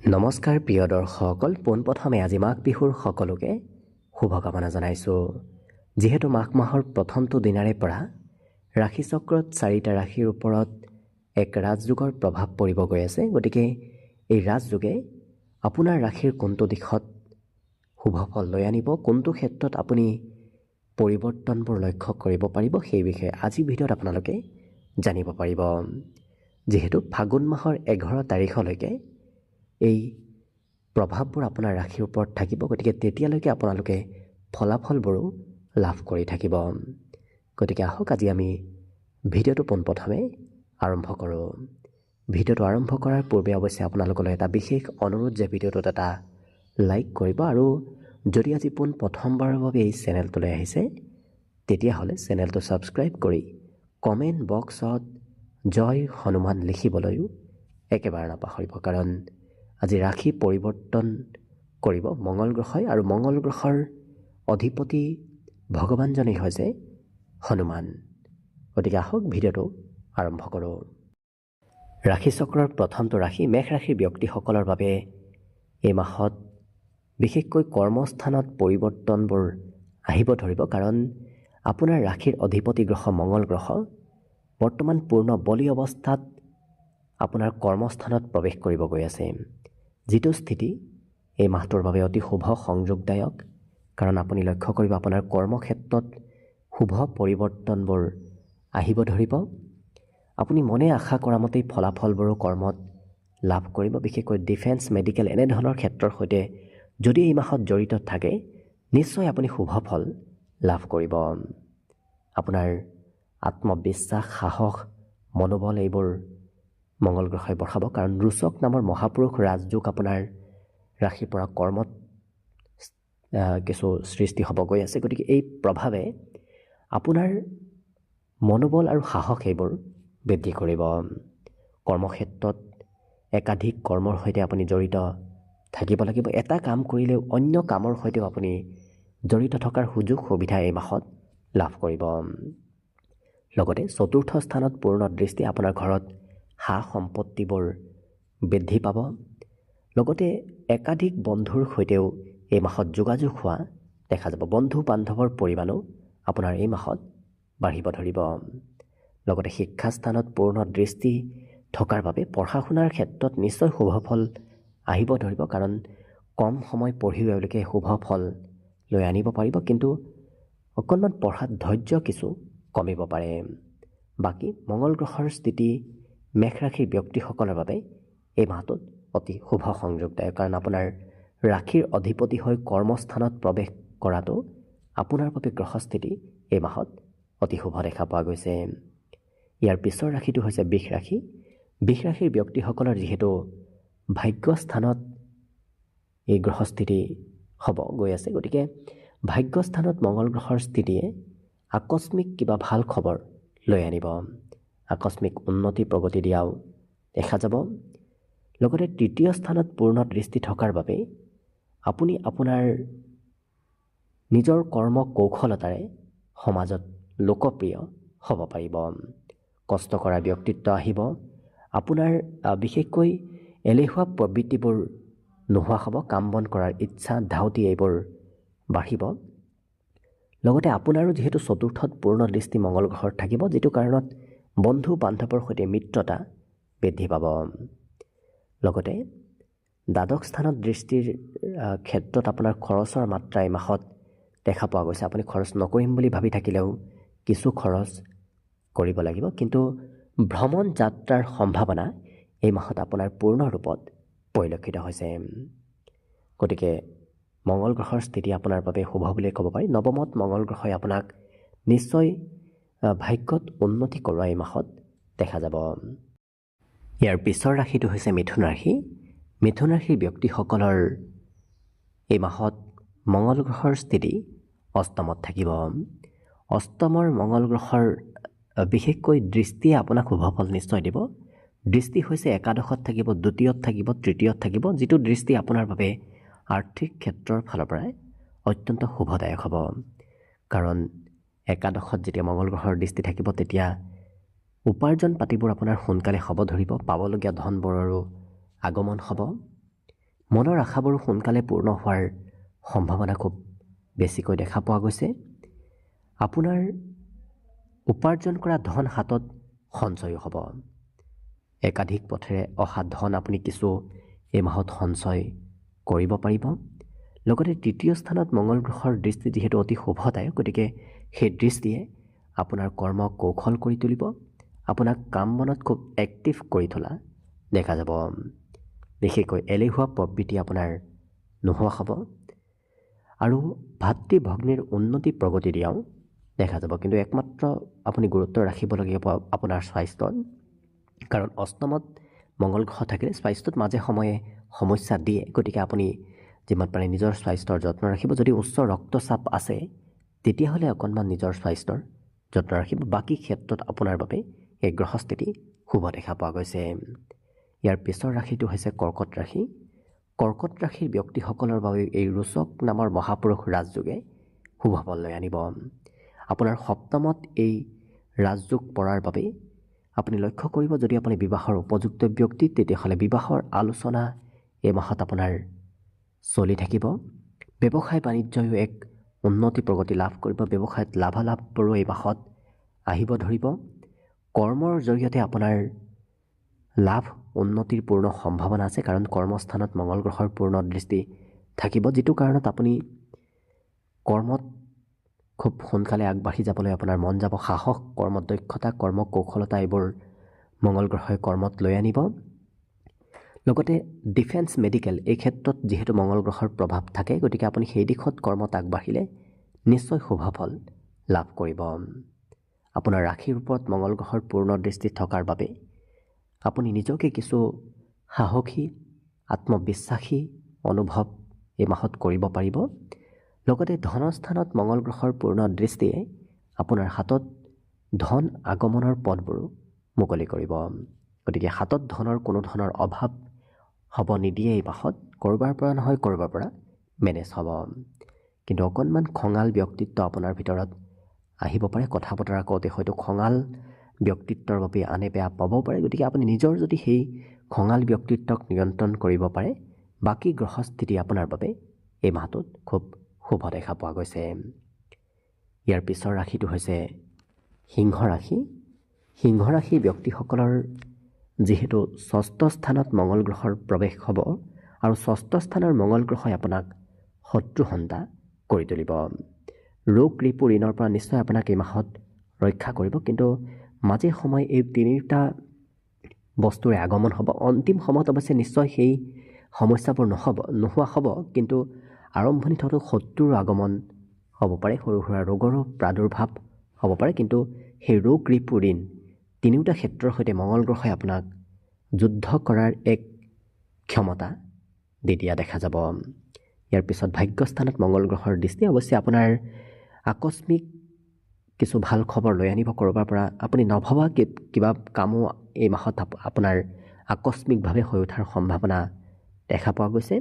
নমস্কাৰ প্ৰিয় দৰ্শকসকল, পোনপ্ৰথমে আজি মাঘ বিহুৰ সকলোকে শুভকামনা জনাইছোঁ। যিহেতু মাঘ মাহৰ প্ৰথমটো দিনাৰে পৰা ৰাশি চক্ৰত 4টা ৰাশিৰ ওপৰত এক ৰাজযোগৰ প্ৰভাৱ পৰিব গৈ আছে, গতিকে এই ৰাজযোগে আপোনাৰ ৰাশিৰ কোনটো দিশত শুভ ফল লৈ আনিব, কোনটো ক্ষেত্ৰত আপুনি পৰিৱৰ্তনবোৰ লক্ষ্য কৰিব পাৰিব, সেই বিষয়ে আজি ভিডিঅ'ত আপোনালোকে জানিব পাৰিব। যিহেতু ফাগুন মাহৰ 11 তাৰিখলৈকে এই প্ৰভাৱবোৰ আপোনাৰ ৰাশিৰ ওপৰত থাকিব, গতিকে তেতিয়ালৈকে আপোনালোকে ফলাফলবোৰো লাভ কৰি থাকিব। গতিকে আহক আজি আমি ভিডিঅ'টো পোনপ্ৰথমে আৰম্ভ কৰোঁ। ভিডিঅ'টো আৰম্ভ কৰাৰ পূৰ্বে অৱশ্যে আপোনালোকলৈ এটা বিশেষ অনুৰোধ যে ভিডিঅ'টোত এটা লাইক কৰিব, আৰু যদি আজি পোনপ্ৰথমবাৰৰ বাবে এই চেনেলটোলৈ আহিছে তেতিয়াহ'লে চেনেলটো ছাবস্ক্ৰাইব কৰি কমেণ্ট বক্সত জয় হনুমান লিখিবলৈও একেবাৰে নাপাহৰিব, কাৰণ আজি ৰাশি পৰিৱৰ্তন কৰিব মঙল গ্ৰহই, আৰু মঙল গ্ৰহৰ অধিপতি ভগৱানজনেই হৈছে হনুমান। গতিকে আহক ভিডিঅ'টো আৰম্ভ কৰোঁ। ৰাশি চক্ৰৰ প্ৰথমটো ৰাশি মেষ ৰাশিৰ ব্যক্তিসকলৰ বাবে এই মাহত বিশেষকৈ কৰ্মস্থানত পৰিৱৰ্তনবোৰ আহিব ধৰিব, কাৰণ আপোনাৰ ৰাশিৰ অধিপতি গ্ৰহ মঙল গ্ৰহ বৰ্তমান পূৰ্ণ বলি অৱস্থাত আপোনাৰ কৰ্মস্থানত প্ৰৱেশ কৰিব গৈ আছে, যিটো স্থিতি এই মাহটোৰ বাবে অতি শুভ সংযোগদায়ক। কাৰণ আপুনি লক্ষ্য কৰিব আপোনাৰ কৰ্মক্ষেত্ৰত শুভ পৰিৱৰ্তনবোৰ আহিব ধৰিব। আপুনি মনে আশা কৰা মতেই ফলাফলবোৰো কৰ্মত লাভ কৰিব। বিশেষকৈ ডিফেন্স, মেডিকেল এনেধৰণৰ ক্ষেত্ৰৰ সৈতে যদি এই মাহত জড়িত থাকে নিশ্চয় আপুনি শুভ ফল লাভ কৰিব। আপোনাৰ আত্মবিশ্বাস, সাহস, মনোবল এইবোৰ মঙল গ্ৰহই বঢ়াব, কাৰণ ৰোচক নামৰ মহাপুৰুষ ৰাজযোগ আপোনাৰ ৰাশিৰ পৰা কৰ্মত কিছু সৃষ্টি হ'ব গৈ আছে। গতিকে এই প্ৰভাৱে আপোনাৰ মনোবল আৰু সাহস এইবোৰ বৃদ্ধি কৰিব। কৰ্মক্ষেত্ৰত একাধিক কৰ্মৰ সৈতে আপুনি জড়িত থাকিব লাগিব। এটা কাম কৰিলেও অন্য কামৰ সৈতেও আপুনি জড়িত থকাৰ সুযোগ সুবিধা এই মাহত লাভ কৰিব। লগতে চতুৰ্থ স্থানত পূৰ্ণ দৃষ্টি আপোনাৰ ঘৰত সা সম্পত্তিবোৰ বৃদ্ধি পাব। লগতে একাধিক বন্ধুৰ সৈতেও এই মাহত যোগাযোগ হোৱা দেখা যাব। বন্ধু বান্ধৱৰ পৰিমাণো আপোনাৰ এই মাহত বাঢ়িব ধৰিব। লগতে শিক্ষাস্থানত পূৰ্ণ দৃষ্টি থকাৰ বাবে পঢ়া শুনাৰ ক্ষেত্ৰত নিশ্চয় শুভ ফল আহিব ধৰিব, কাৰণ কম সময় পঢ়িও এওঁলোকে শুভ ফল লৈ আনিব পাৰিব, কিন্তু অকণমান পঢ়াত ধৈৰ্য কিছু কমিব পাৰে। বাকী মঙল গ্ৰহৰ স্থিতি মেষ ৰাশিৰ ব্যক্তিসকলৰ বাবে এই মাহটোত অতি শুভ সংযোগদায়ক, কাৰণ আপোনাৰ ৰাশিৰ অধিপতি হৈ কৰ্মস্থানত প্ৰৱেশ কৰাটো আপোনাৰ বাবে গ্ৰহস্থিতি এই মাহত অতি শুভ দেখা পোৱা গৈছে। ইয়াৰ পিছৰ ৰাশিটো হৈছে বৃষ ৰাশি। বৃষ ৰাশিৰ ব্যক্তিসকলৰ যিহেতু ভাগ্যস্থানত এই গ্ৰহস্থিতি হ'ব গৈ আছে, গতিকে ভাগ্যস্থানত মঙল গ্ৰহৰ স্থিতিয়ে আকস্মিক কিবা ভাল খবৰ লৈ আনিব। আকস্মিক উন্নতি প্ৰগতি দিয়াও দেখা যাব। লগতে তৃতীয় স্থানত পূৰ্ণ দৃষ্টি থকাৰ বাবে আপুনি আপোনাৰ নিজৰ কৰ্ম কৌশলতাৰে সমাজত লোকপ্ৰিয় হ'ব পাৰিব। কষ্ট কৰা ব্যক্তিত্ব আহিব। আপোনাৰ বিশেষকৈ এলেহুৱা প্ৰবৃত্তিবোৰ নোহোৱা হ'ব। কাম বন কৰাৰ ইচ্ছা, ধাউতি এইবোৰ বাঢ়িব। লগতে আপোনাৰো যিহেতু চতুৰ্থত পূৰ্ণ দৃষ্টি মঙল গ্ৰহৰ থাকিব, যিটো কাৰণত বন্ধু বান্ধৱৰ সৈতে মিত্ৰতা বৃদ্ধি পাব। লগতে দ্বাদশ স্থানত দৃষ্টিৰ ক্ষেত্ৰত আপোনাৰ খৰচৰ মাত্ৰা এই মাহত দেখা পোৱা গৈছে। আপুনি খৰচ নকৰিম বুলি ভাবি থাকিলেও কিছু খৰচ কৰিব লাগিব, কিন্তু ভ্ৰমণ যাত্ৰাৰ সম্ভাৱনা এই মাহত আপোনাৰ পূৰ্ণ ৰূপত পৰিলক্ষিত হৈছে। গতিকে মঙল গ্ৰহৰ স্থিতি আপোনাৰ বাবে শুভ বুলিয়ে ক'ব পাৰি। নৱমত মঙল গ্ৰহই আপোনাক নিশ্চয় ভাগ্যত উন্নতি কৰোৱা এই মাহত দেখা যাব। ইয়াৰ পিছৰ ৰাশিটো হৈছে মিথুন ৰাশি। মিথুন ৰাশিৰ ব্যক্তিসকলৰ এই মাহত মঙল গ্ৰহৰ স্থিতি অষ্টমত থাকিব। অষ্টমৰ মঙল গ্ৰহৰ বিশেষকৈ দৃষ্টিয়ে আপোনাক শুভ ফল নিশ্চয় দিব। দৃষ্টি হৈছে একাদশত থাকিব, দ্বিতীয়ত থাকিব, তৃতীয়ত থাকিব, যিটো দৃষ্টি আপোনাৰ বাবে আৰ্থিক ক্ষেত্ৰৰ ফালৰ পৰাই অত্যন্ত শুভদায়ক হ'ব। কাৰণ একাদশত যেতিয়া মঙল গ্ৰহৰ দৃষ্টি থাকিব তেতিয়া উপাৰ্জন পাতিবোৰ আপোনাৰ সোনকালে হ'ব ধৰিব। পাবলগীয়া ধনবোৰৰো আগমন হ'ব। মনৰ আশাবোৰ সোনকালে পূৰ্ণ হোৱাৰ সম্ভাৱনা খুব বেছিকৈ দেখা পোৱা গৈছে। আপোনাৰ উপাৰ্জন কৰা ধন হাতত সঞ্চয় হ'ব। একাধিক পথেৰে অহা ধন আপুনি কিছু এই মাহত সঞ্চয় কৰিব পাৰিব। লগতে তৃতীয় স্থানত মঙ্গল গ্ৰহৰ দৃষ্টি যিহেতু অতি শুভদায়ক, গতিকে সেই দৃষ্টিয়ে আপোনাৰ কৰ্ম কৌশল কৰি তুলিব, আপোনাক কাম বনত খুব এক্টিভ কৰি তোলা দেখা যাব। বিশেষকৈ এলেহুৱা প্ৰবৃত্তি আপোনাৰ নোহোৱা হ'ব আৰু ভাতৃ ভগ্নীৰ উন্নতি প্ৰগতি দিয়াও দেখা যাব। কিন্তু একমাত্ৰ আপুনি গুৰুত্ব ৰাখিবলগীয়া আপোনাৰ স্বাস্থ্যত, কাৰণ অষ্টমত মঙ্গল গ্ৰহ থাকিলে স্বাস্থ্যত মাজে সময়ে সমস্যা দিয়ে। গতিকে আপুনি যিমান পাৰে নিজৰ স্বাস্থ্যৰ যত্ন ৰাখিব। যদি উচ্চ ৰক্তচাপ আছে তেতিয়াহ'লে অকণমান নিজৰ স্বাস্থ্যৰ যত্ন ৰাখিব। বাকী ক্ষেত্ৰত আপোনাৰ বাবে এই গ্ৰহস্থিতি শুভ দেখা পোৱা গৈছে। ইয়াৰ পিছৰ ৰাশিটো হৈছে কৰ্কট ৰাশি। কৰ্কট ৰাশিৰ ব্যক্তিসকলৰ বাবে এই ৰোচক নামৰ মহাপুৰুষ ৰাজযোগে শুভ ফল লৈ আনিব। আপোনাৰ সপ্তমত এই ৰাজযোগ পৰাৰ বাবে আপুনি লক্ষ্য কৰিব, যদি আপুনি বিবাহৰ উপযুক্ত ব্যক্তি তেতিয়াহ'লে বিবাহৰ আলোচনা এই মাহত আপোনাৰ চলি থাকিব। ব্যৱসায় বাণিজ্যও এক উন্নতি প্ৰগতি লাভ কৰিব। ব্যৱসায়ত লাভালাভবোৰো এই মাহত আহিব ধৰিব। কৰ্মৰ জৰিয়তে আপোনাৰ লাভ উন্নতিৰ পূৰ্ণ সম্ভাৱনা আছে, কাৰণ কৰ্মস্থানত মঙ্গল গ্ৰহৰ পূৰ্ণ দৃষ্টি থাকিব, যিটো কাৰণত আপুনি কৰ্মত খুব সোনকালে আগবাঢ়ি যাবলৈ আপোনাৰ মন যাব। সাহস, কৰ্মত দক্ষতা, কৰ্ম কৌশলতা এইবোৰ মঙ্গল গ্ৰহই কৰ্মত লৈ আনিব। লগতে ডিফেন্স মেডিকেল এই ক্ষেত্ৰত যিহেতু মঙ্গল গ্ৰহৰ প্ৰভাৱ থাকে, গতিকে আপুনি সেই দিশত কৰ্মত আগবাঢ়িলে নিশ্চয় শুভ ফল লাভ কৰিব। আপোনাৰ ৰাশিৰ ওপৰত মঙ্গল গ্ৰহৰ পূৰ্ণ দৃষ্টি থকাৰ বাবে আপুনি নিজকে কিছু সাহসী, আত্মবিশ্বাসী অনুভৱ এই মাহত কৰিব পাৰিব। লগতে ধনস্থানত মঙ্গল গ্ৰহৰ পূৰ্ণ দৃষ্টিয়ে আপোনাৰ হাতত ধন আগমনৰ পথবোৰো মুকলি কৰিব। গতিকে হাতত ধনৰ কোনো ধৰণৰ অভাৱ হ'ব নিদিয়ে এই মাহত। ক'ৰবাৰ পৰা নহয় ক'ৰবাৰ পৰা মেনেজ হ'ব। কিন্তু অকণমান খঙাল ব্যক্তিত্ব আপোনাৰ ভিতৰত আহিব পাৰে। কথা বতৰা কওঁতে হয়তো খঙাল ব্যক্তিত্বৰ বাবে আনে বেয়া পাবও পাৰে। গতিকে আপুনি নিজৰ যদি সেই খঙাল ব্যক্তিত্বক নিয়ন্ত্ৰণ কৰিব পাৰে, বাকী গ্ৰহস্থিতি আপোনাৰ বাবে এই মাহটোত খুব শুভ দেখা পোৱা গৈছে। ইয়াৰ পিছৰ ৰাশিটো হৈছে সিংহ ৰাশি। সিংহ ৰাশি ব্যক্তিসকলৰ যিহেতু ষষ্ঠ স্থানত মঙ্গল গ্ৰহৰ প্ৰৱেশ হ'ব আৰু ষষ্ঠ স্থানৰ মঙ্গল গ্ৰহই আপোনাক শত্ৰুহন্তা কৰি তুলিব। ৰোগ ৰিপু ঋণৰ পৰা নিশ্চয় আপোনাক এই মাহত ৰক্ষা কৰিব। কিন্তু মাজে সময়ে এই তিনিটা বস্তুৰে আগমন হ'ব। অন্তিম সময়ত অৱশ্যে নিশ্চয় সেই সমস্যাবোৰ নোহোৱা হ'ব, কিন্তু আৰম্ভণিত হয়তো শত্ৰুৰ আগমন হ'ব পাৰে, সৰু সুৰা ৰোগৰো প্ৰাদুৰ্ভাৱ হ'ব পাৰে। কিন্তু সেই ৰোগ ৰিপু ঋণ তিনিওটা ক্ষেত্ৰৰ সৈতে মঙ্গল গ্ৰহই আপোনাক যুদ্ধ কৰাৰ এক ক্ষমতা দি দিয়া দেখা যাব। ইয়াৰ পিছত ভাগ্যস্থানত মঙ্গল গ্ৰহৰ দৃষ্টি অৱশ্যে আপোনাৰ আকস্মিক কিছু ভাল খবৰ লৈ আনিব। ক'ৰবাৰ পৰা আপুনি নভবা কিবা কামো এই মাহত আপোনাৰ আকস্মিকভাৱে হৈ উঠাৰ সম্ভাৱনা দেখা পোৱা গৈছে।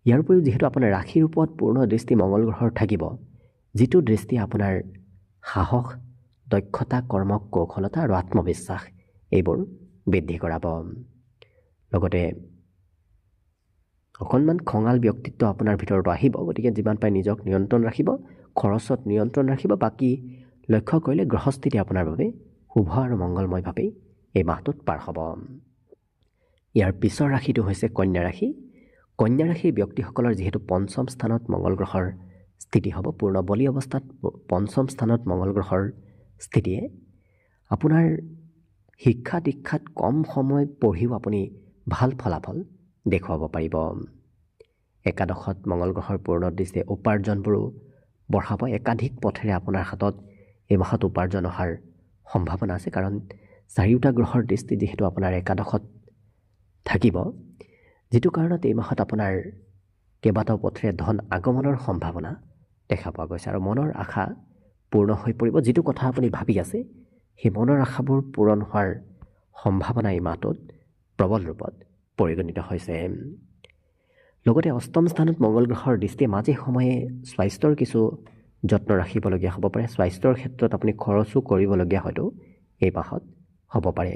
ইয়াৰ উপৰিও যিহেতু আপোনাৰ ৰাশিৰ ওপৰত পূৰ্ণ দৃষ্টি মঙ্গল গ্ৰহৰ থাকিব, যিটো দৃষ্টি আপোনাৰ সাহস, দক্ষতা, কৰ্ম কৌশলতা আৰু আত্মবিশ্বাস এইবোৰ বৃদ্ধি কৰাব। লগতে অকণমান খঙাল ব্যক্তিত্ব আপোনাৰ ভিতৰত আহিব। গতিকে যিমান পাৰে নিজক নিয়ন্ত্ৰণ ৰাখিব, খৰচত নিয়ন্ত্ৰণ ৰাখিব। বাকী লক্ষ্য কৰিলে গ্ৰহস্থিতি আপোনাৰ বাবে শুভ আৰু মংগলময়ভাৱেই এই মাহটোত পাৰ হ'ব। ইয়াৰ পিছৰ ৰাশিটো হৈছে কন্যা ৰাশি। কন্যা ৰাশিৰ ব্যক্তিসকলৰ যিহেতু পঞ্চম স্থানত মঙ্গল গ্ৰহৰ স্থিতি হ'ব, পূৰ্ণ বলি অৱস্থাত পঞ্চম স্থানত মঙ্গল গ্ৰহৰ স্থিতিয়ে আপোনাৰ শিক্ষা দীক্ষাত কম সময় পঢ়িও আপুনি ভাল ফলাফল দেখুৱাব পাৰিব। একাদশত মঙ্গল গ্ৰহৰ পূৰ্ণ দৃষ্টিয়ে উপাৰ্জনবোৰো বঢ়াব। একাধিক পথেৰে আপোনাৰ হাতত এই মাহত উপাৰ্জন অহাৰ সম্ভাৱনা আছে, কাৰণ চাৰিওটা গ্ৰহৰ দৃষ্টি যিহেতু আপোনাৰ একাদশত থাকিব, যিটো কাৰণত এই মাহত আপোনাৰ কেইবাটাও পথেৰে ধন আগমনৰ সম্ভাৱনা দেখা পোৱা গৈছে আৰু মনৰ আশা পূৰ্ণ হৈ পৰিব। যিটো কথা আপুনি ভাবি আছে সেই মনৰ আশাবোৰ পূৰণ হোৱাৰ সম্ভাৱনা এই মাহটোত প্ৰবল ৰূপত পৰিগণিত হৈছে। লগতে অষ্টম স্থানত মঙ্গল গ্ৰহৰ দৃষ্টিয়ে মাজে সময়ে স্বাস্থ্যৰ কিছু যত্ন ৰাখিবলগীয়া হ'ব পাৰে। স্বাস্থ্যৰ ক্ষেত্ৰত আপুনি খৰচো কৰিবলগীয়া হয়তো এই মাহত হ'ব পাৰে।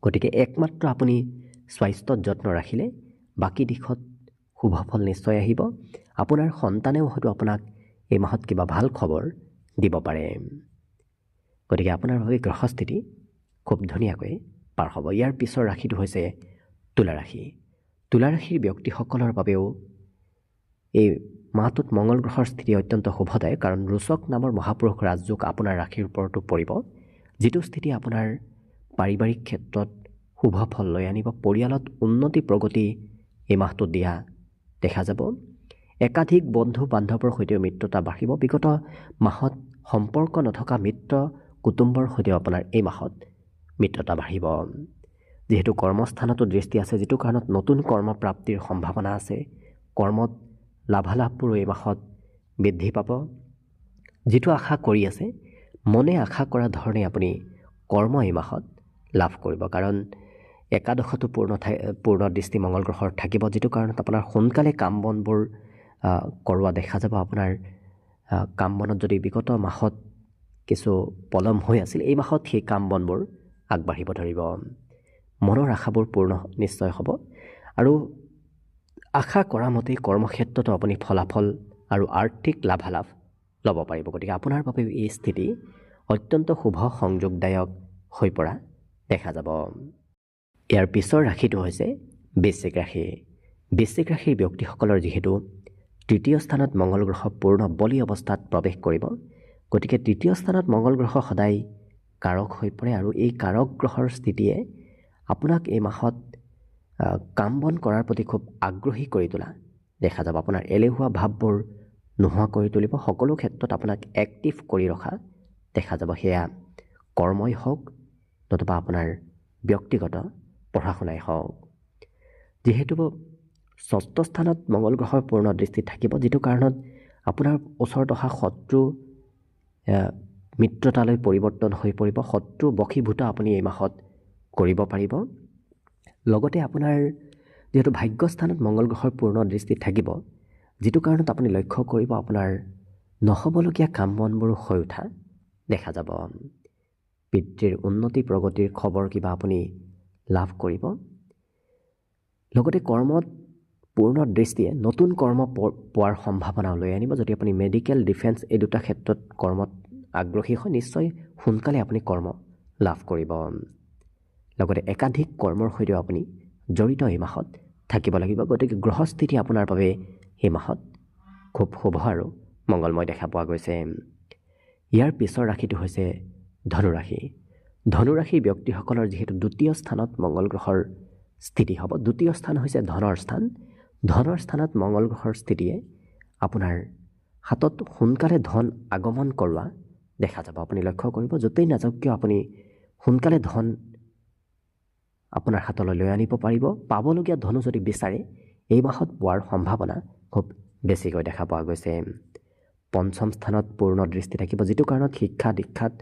গতিকে একমাত্ৰ আপুনি স্বাস্থ্যত যত্ন ৰাখিলে বাকী দিশত শুভ ফল নিশ্চয় আহিব। আপোনাৰ সন্তানেও হয়তো আপোনাক এই মাহত কিবা ভাল খবৰ দিব পাৰে। গতিকে আপোনাৰ বাবে গ্ৰহস্থিতি খুব ধুনীয়াকৈ পাৰ হ'ব। ইয়াৰ পিছৰ ৰাশিটো হৈছে তুলা ৰাশি। তুলা ৰাশিৰ ব্যক্তিসকলৰ বাবেও এই মাহটোত মঙ্গল গ্ৰহৰ স্থিতি অত্যন্ত শুভদায়ক, কাৰণ ৰোচক নামৰ মহাপুৰুষ ৰাজযোগ আপোনাৰ ৰাশিৰ ওপৰতো পৰিব, যিটো স্থিতি আপোনাৰ পাৰিবাৰিক ক্ষেত্ৰত শুভ ফল লৈ আনিব। পৰিয়ালত উন্নতি প্ৰগতি এই মাহটোত দিয়া দেখা যাব। একাধিক বন্ধু বান্ধৱৰ সৈতেও মিত্ৰতা বাঢ়িব। বিগত মাহত সম্পৰ্ক নথকা মিত্ৰ কুটুম্বৰ সৈতেও আপোনাৰ এই মাহত মিত্ৰতা বাঢ়িব। যিহেতু কৰ্মস্থানতো দৃষ্টি আছে, যিটো কাৰণত নতুন কৰ্মপ্ৰাপ্তিৰ সম্ভাৱনা আছে। কৰ্মত লাভালাভবোৰো এই মাহত বৃদ্ধি পাব। যিটো আশা কৰি আছে, মনে আশা কৰা ধৰণে আপুনি কৰ্ম এই মাহত লাভ কৰিব, কাৰণ একাদশতো পূৰ্ণ দৃষ্টি মঙ্গল গ্ৰহৰ থাকিব, যিটো কাৰণত আপোনাৰ সোনকালে কাম বনবোৰ কৰোৱা দেখা যাব। আপোনাৰ কাম বনত যদি বিগত মাহত কিছু পলম হৈ আছিল, এই মাহত সেই কাম বনবোৰ আগবাঢ়িব ধৰিব। মনৰ আশাবোৰ পূৰ্ণ নিশ্চয় হ'ব আৰু আশা কৰা মতেই কৰ্মক্ষেত্ৰতো আপুনি ফলাফল আৰু আৰ্থিক লাভালাভ ল'ব পাৰিব। গতিকে আপোনাৰ বাবে এই স্থিতি অত্যন্ত শুভ সংযোগদায়ক হৈ পৰা দেখা যাব। ইয়াৰ পিছৰ ৰাশিটো হৈছে বৃশ্চিক ৰাশি। বৃশ্চিক ৰাশিৰ ব্যক্তিসকলৰ যিহেতু তৃতীয় স্থানত মঙ্গল গ্ৰহ পূৰ্ণ বলি অৱস্থাত প্ৰৱেশ কৰিব, গতিকে তৃতীয় স্থানত মঙ্গল গ্ৰহ সদায় কাৰক হৈ পৰে আৰু এই কাৰক গ্ৰহৰ স্থিতিয়ে আপোনাক এই মাহত কাম বন কৰাৰ প্ৰতি খুব আগ্ৰহী কৰি তোলা দেখা যাব। আপোনাৰ এলেহুৱা ভাৱবোৰ নোহোৱা কৰি তুলিব। সকলো ক্ষেত্ৰত আপোনাক এক্টিভ কৰি ৰখা দেখা যাব। সেয়া কৰ্মই হওক নতুবা আপোনাৰ ব্যক্তিগত পঢ়া শুনাই হওক। যিহেতু ষষ্ঠ স্থানত মঙ্গল গ্ৰহৰ পূৰ্ণ দৃষ্টি থাকিব, যিটো কাৰণত আপোনাৰ ওচৰত অহা শত্ৰু মিত্ৰতালৈ পৰিৱৰ্তন হৈ পৰিব। শত্ৰু বশীভূত আপুনি এই মাহত কৰিব পাৰিব। লগতে আপোনাৰ যিহেতু ভাগ্যস্থানত মঙ্গল গ্ৰহৰ পূৰ্ণ দৃষ্টি থাকিব, যিটো কাৰণত আপুনি লক্ষ্য কৰিব আপোনাৰ নহ'বলগীয়া কাম বনবোৰ হৈ উঠা দেখা যাব। পিতৃৰ উন্নতি প্ৰগতিৰ খবৰ কিবা আপুনি লাভ কৰিব। লগতে কৰ্মত পূৰ্ণ দৃষ্টিয়ে নতুন কৰ্ম পোৱাৰ সম্ভাৱনা লৈ আনিব। যদি আপুনি মেডিকেল, ডিফেন্স এই দুটা ক্ষেত্ৰত কৰ্মত আগ্ৰহী হয়, নিশ্চয় সোনকালে আপুনি কৰ্ম লাভ কৰিব। লগতে একাধিক কৰ্মৰ সৈতেও আপুনি জড়িত এই মাহত থাকিব লাগিব। গতিকে গ্ৰহস্থিতি আপোনাৰ বাবে এই মাহত খুব শুভ আৰু মংগলময় দেখা পোৱা গৈছে। ইয়াৰ পিছৰ ৰাশিটো হৈছে ধনুৰাশি। ধনুৰাশিৰ ব্যক্তিসকলৰ যিহেতু দ্বিতীয় স্থানত মঙ্গল গ্ৰহৰ স্থিতি হ'ব, দ্বিতীয় স্থান হৈছে ধনৰ স্থান। ধনৰ স্থানত মঙ্গল গ্ৰহৰ স্থিতিয়ে আপোনাৰ হাতত সোনকালে ধন আগমন কৰোৱা দেখা যাব। আপুনি লক্ষ্য কৰিব, য'তেই নাযাওক কিয় আপুনি সোনকালে ধন আপোনাৰ হাতলৈ লৈ আনিব পাৰিব। পাবলগীয়া ধনো যদি বিচাৰে, এই মাহত পোৱাৰ সম্ভাৱনা খুব বেছিকৈ দেখা পোৱা গৈছে। পঞ্চম স্থানত পূৰ্ণ দৃষ্টি থাকিব, যিটো কাৰণত শিক্ষা দীক্ষাত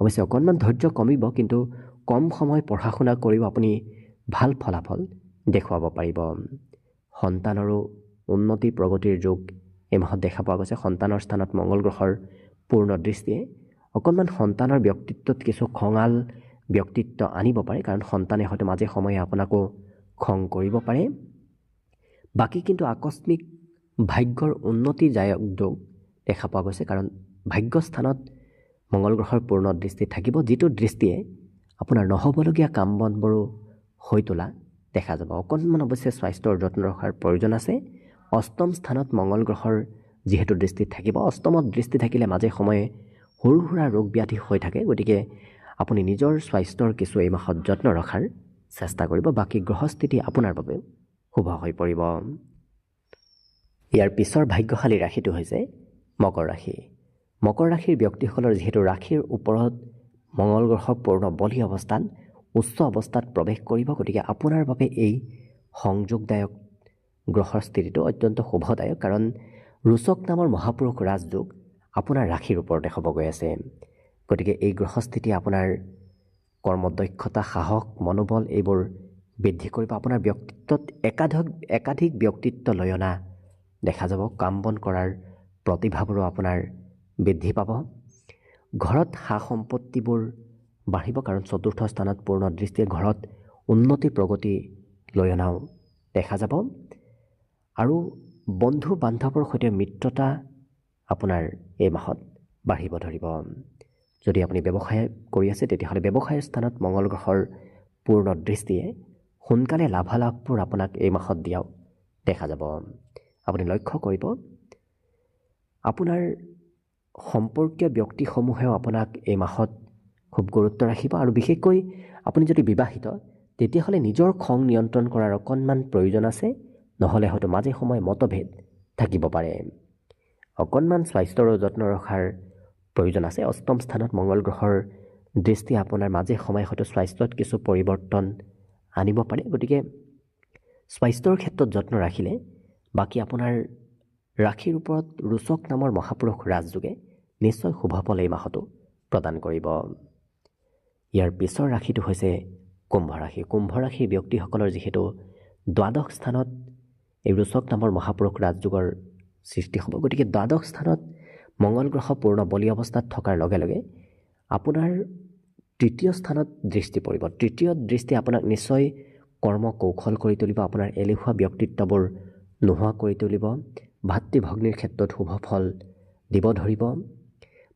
অৱশ্যে অকণমান ধৈৰ্য কমিব, কিন্তু কম সময় পঢ়া শুনা কৰিও আপুনি ভাল ফলাফল দেখুৱাব পাৰিব। সন্তানৰো উন্নতি প্ৰগতিৰ যোগ এই মাহত দেখা পোৱা গৈছে। সন্তানৰ স্থানত মঙ্গল গ্ৰহৰ পূৰ্ণ দৃষ্টিয়ে অকণমান সন্তানৰ ব্যক্তিত্বত কিছু খঙাল ব্যক্তিত্ব আনিব পাৰে, কাৰণ সন্তানে হয়তো মাজে সময়ে আপোনাকো খং কৰিব পাৰে। বাকী কিন্তু আকস্মিক ভাগ্যৰ উন্নতিদায়ক যোগ দেখা পোৱা গৈছে, কাৰণ ভাগ্যস্থানত মঙ্গল গ্ৰহৰ পূৰ্ণ দৃষ্টি থাকিব, যিটো দৃষ্টিয়ে আপোনাৰ নহ'বলগীয়া কাম বনবোৰো হৈ তোলা দেখা যাব। অকণমান অৱশ্যে স্বাস্থ্যৰ যত্ন ৰখাৰ প্ৰয়োজন আছে। অষ্টম স্থানত মঙ্গল গ্ৰহৰ যিহেতু দৃষ্টি থাকিব, অষ্টমত দৃষ্টি থাকিলে মাজে সময়ে সৰু সুৰা ৰোগ ব্যাধি হৈ থাকে। গতিকে আপুনি নিজৰ স্বাস্থ্যৰ কিছু এই মাহত যত্ন ৰখাৰ চেষ্টা কৰিব। বাকী গ্ৰহস্থিতি আপোনাৰ বাবে শুভ হৈ পৰিব। ইয়াৰ পিছৰ ভাগ্যশালী ৰাশিটো হৈছে মকৰ ৰাশি। মকৰ ৰাশিৰ ব্যক্তিসকলৰ যিহেতু ৰাশিৰ ওপৰত মঙ্গল গ্ৰহ পূৰ্ণ বলি অৱস্থাত উচ্চ অৱস্থাত প্ৰৱেশ কৰিব, গতিকে আপোনাৰ বাবে এই সংযোগদায়ক গ্ৰহৰ স্থিতিটো অত্যন্ত শুভদায়ক, কাৰণ ৰোচক নামৰ মহাপুৰুষ ৰাজযোগ আপোনাৰ ৰাশিৰ ওপৰতে হ'ব গৈ আছে। গতিকে এই গ্ৰহস্থিতি আপোনাৰ কৰ্মদক্ষতা, সাহস, মনোবল এইবোৰ বৃদ্ধি কৰিব। আপোনাৰ ব্যক্তিত্বত একাধিক ব্যক্তিত্ব লৈ অনা দেখা যাব। কাম বন কৰাৰ প্ৰতিভাবোৰো আপোনাৰ বৃদ্ধি পাব। ঘৰত সা সম্পত্তিবোৰ বাঢ়িব, কাৰণ চতুৰ্থ স্থানত পূৰ্ণ দৃষ্টিয়ে ঘৰত উন্নতি প্ৰগতি লৈ অনাও দেখা যাব। আৰু বন্ধু বান্ধৱৰ সৈতে মিত্ৰতা আপোনাৰ এই মাহত বাঢ়িব ধৰিব। যদি আপুনি ব্যৱসায় কৰি আছে তেতিয়াহ'লে ব্যৱসায়ৰ স্থানত মঙ্গল গ্ৰহৰ পূৰ্ণ দৃষ্টিয়ে সোনকালে লাভালাভবোৰ আপোনাক এই মাহত দিয়াও দেখা যাব। আপুনি লক্ষ্য কৰিব আপোনাৰ সম্পৰ্কীয় ব্যক্তিসমূহেও আপোনাক এই মাহত খুব গুৰুত্ব ৰাখিব আৰু বিশেষকৈ আপুনি যদি বিবাহিত তেতিয়াহ'লে নিজৰ খং নিয়ন্ত্ৰণ কৰাৰ অকণমান প্ৰয়োজন আছে, নহ'লে হয়তো মাজে সময়ে মতভেদ থাকিব পাৰে। অকণমান স্বাস্থ্যৰ যত্ন ৰখাৰ প্ৰয়োজন আছে। অষ্টম স্থানত মঙ্গল গ্ৰহৰ দৃষ্টি আপোনাৰ মাজে সময়ে হয়তো স্বাস্থ্যত কিছু পৰিৱৰ্তন আনিব পাৰে। গতিকে স্বাস্থ্যৰ ক্ষেত্ৰত যত্ন ৰাখিলে বাকী আপোনাৰ ৰাশিৰ ওপৰত ৰোচক নামৰ মহাপুৰুষ ৰাজযোগে নিশ্চয় শুভ ফল এই মাহতো প্ৰদান কৰিব। ইয়াৰ পিছৰ ৰাশিটো হৈছে কুম্ভ ৰাশি। কুম্ভ ৰাশিৰ ব্যক্তিসকলৰ যিহেতু দ্বাদশ স্থানত এই ৰোচক নামৰ মহাপুৰুষ ৰাজযোগৰ সৃষ্টি হ'ব, গতিকে দ্বাদশ স্থানত মঙ্গল গ্ৰহ পূৰ্ণ বলি অৱস্থাত থকাৰ লগে লগে আপোনাৰ তৃতীয় স্থানত দৃষ্টি পৰিব। তৃতীয় দৃষ্টি আপোনাক নিশ্চয় কৰ্ম কৌশল কৰি তুলিব, আপোনাৰ এলেহুৱা ব্যক্তিত্ববোৰ নোহোৱা কৰি তুলিব। ভাতৃ ভগ্নীৰ ক্ষেত্ৰত শুভ ফল দিব ধৰিব।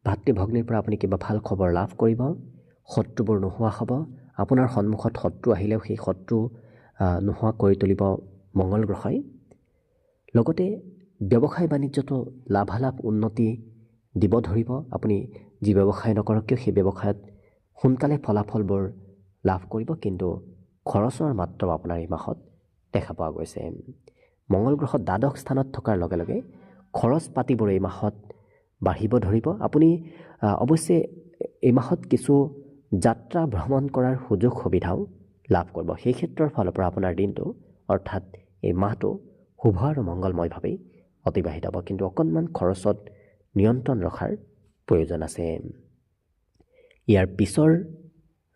ভাতৃ ভগ্নীৰ পৰা আপুনি কিবা ভাল খবৰ লাভ কৰিব। শত্ৰুবোৰ নোহোৱা হ'ব। আপোনাৰ সন্মুখত শত্ৰু আহিলেও সেই শত্ৰু নোহোৱা কৰি তুলিব মঙ্গল গ্ৰহই। লগতে ব্যৱসায় বাণিজ্যতো লাভালাভ উন্নতি দিব ধৰিব। আপুনি যি ব্যৱসায় নকৰক কিয় সেই ব্যৱসায়ত সোনকালে ফলাফলবোৰ লাভ কৰিব, কিন্তু খৰচৰ মাত্ৰাও আপোনাৰ এই মাহত দেখা পোৱা গৈছে। মঙ্গল গ্ৰহ দ্বাদশ স্থানত থকাৰ লগে লগে খৰচ পাতিবোৰ এই মাহত বাঢ়িব ধৰিব। আপুনি অৱশ্যে এই মাহত কিছু যাত্ৰা ভ্ৰমণ কৰাৰ সুযোগ সুবিধাও লাভ কৰিব। সেই ক্ষেত্ৰৰ ফালৰ পৰা আপোনাৰ দিনটো অৰ্থাৎ এই মাহটো শুভ আৰু মংগলময়ভাৱেই অতিবাহিত হ'ব, কিন্তু অকণমান খৰচত নিয়ন্ত্ৰণ ৰখাৰ প্ৰয়োজন আছে। ইয়াৰ পিছৰ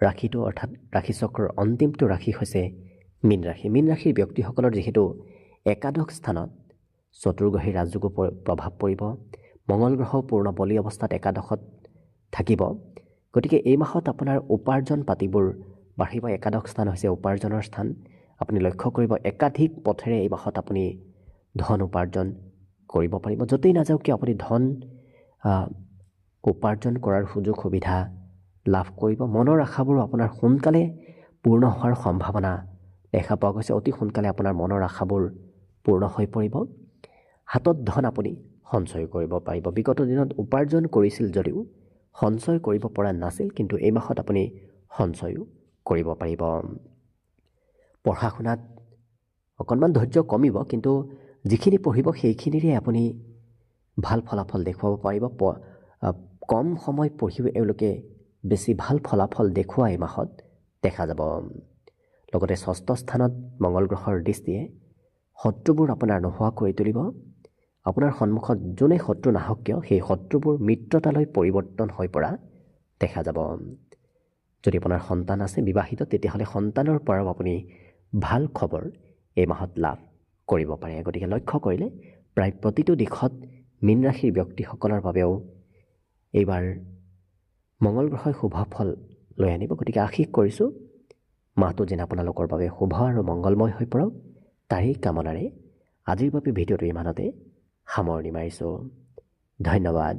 ৰাশিটো অৰ্থাৎ ৰাশিচক্ৰৰ অন্তিমটো ৰাশি হৈছে মীন ৰাশি। মীন ৰাশিৰ ব্যক্তিসকলৰ যিহেতু একাদশ স্থানত চতুৰ্গ্ৰহী ৰাজযোগো প্ৰভাৱ পৰিব, মঙ্গল গ্ৰহও পূৰ্ণ বলি অৱস্থাত একাদশত থাকিব, গতিকে এই মাহত আপোনাৰ উপাৰ্জন পাতিবোৰ বাঢ়িব। একাদশ স্থান হৈছে উপাৰ্জনৰ স্থান। আপুনি লক্ষ্য কৰিব একাধিক পথেৰে এই মাহত আপুনি ধন উপাৰ্জন কৰিব পাৰিব। য'তেই নাযাওক কিয় আপুনি ধন উপাৰ্জন কৰাৰ সুযোগ সুবিধা লাভ কৰিব। মনৰ আশাবোৰো আপোনাৰ সোনকালে পূৰ্ণ হোৱাৰ সম্ভাৱনা দেখা পোৱা গৈছে। অতি সোনকালে আপোনাৰ মনৰ আশাবোৰ পূৰ্ণ হৈ পৰিব। হাতত ধন আপুনি সঞ্চয় কৰিব পাৰিব। বিগত দিনত উপাৰ্জন কৰিছিল যদিও সঞ্চয় কৰিব পৰা নাছিল, কিন্তু এই মাহত আপুনি সঞ্চয়ো কৰিব পাৰিব। পঢ়া শুনাত অকণমান ধৈৰ্য কমিব, কিন্তু যিখিনি পঢ়িব সেইখিনিৰে আপুনি ভাল ফলাফল দেখুৱাব পাৰিব। কম সময় পঢ়িও এওঁলোকে বেছি ভাল ফলাফল দেখুওৱা এই মাহত দেখা যাব। লগতে ষষ্ঠ স্থানত মঙ্গল গ্ৰহৰ দৃষ্টিয়ে শত্ৰুবোৰ আপোনাৰ নোহোৱা কৰি তুলিব। আপোনাৰ সন্মুখত যোনে শত্ৰু নাহক কিয় সেই শত্ৰুবোৰ মিত্ৰতালৈ পৰিৱৰ্তন হৈ পৰা দেখা যাব। যদি আপোনাৰ সন্তান আছে বিবাহিত তেতিয়াহ'লে সন্তানৰ পৰাও আপুনি ভাল খবৰ এই মাহত লাভ কৰিব পাৰে। গতিকে লক্ষ্য কৰিলে প্ৰায় প্ৰতিটো দিশত মীন ৰাশিৰ ব্যক্তিসকলৰ বাবেও এইবাৰ মঙ্গল গ্ৰহই শুভ ফল লৈ আনিব। গতিকে আশীষ কৰিছোঁ মাহটো যেন আপোনালোকৰ বাবে শুভ আৰু মংগলময় হৈ পৰক, তাৰেই কামনাৰে আজিৰ বাবে ভিডিঅ'টো ইমানতে সামৰণি মাৰিছোঁ। ধন্যবাদ।